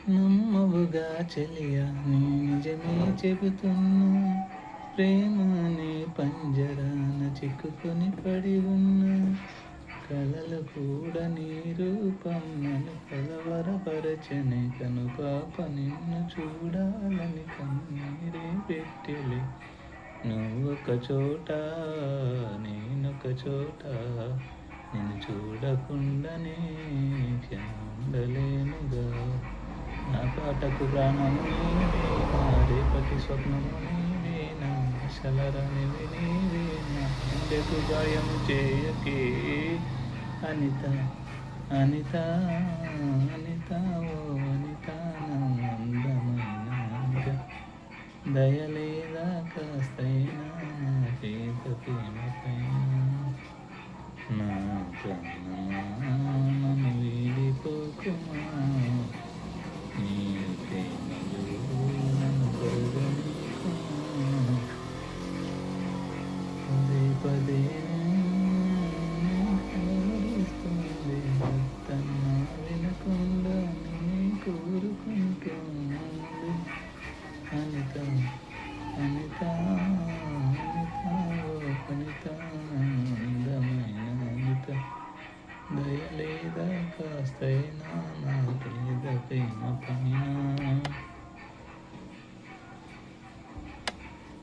నమ్మవుగా చెలియా నీ నిజమే చెబుతున్నా, ప్రేమ అనే పంజరాన చిక్కుకొని పడి ఉన్నా, కలలు కూడా నీ రూపం నన్ను కలవరపరచని, కనుపాప నిన్ను చూడాలని కన్నీరే పెట్టెలే. నువ్వొక చోట నేనొక చోట, నిన్ను చూడకుండానే క్షణం ఉండలేనుగా. నా పాటకు ప్రాణము నీవే, నా రేపటి స్వప్నము నీవే, నా ఆశలరానివి నీవే, నా గుండెకు గాయం చేయకే అనిత. అనిత అనిత ఓ అనిత, నా అందమైన అనిత, దయలేదా కాస్తైనా నా చేత ప్రేమ పైన. నా ప్రాణమా నన్ను వీడిపోకుమా, నీ ప్రేమలో నన్ను కరుగనీకుమా. పదే పదే కలుస్తుంది, వద్దన్నా వినకుండా నీ కోరుకుంటుంది. అనిత అనిత అనిత ఓ అనిత, అందమైన అనిత, దయలేదా కాస్తైనా నా పేద ప్రేమ పైన.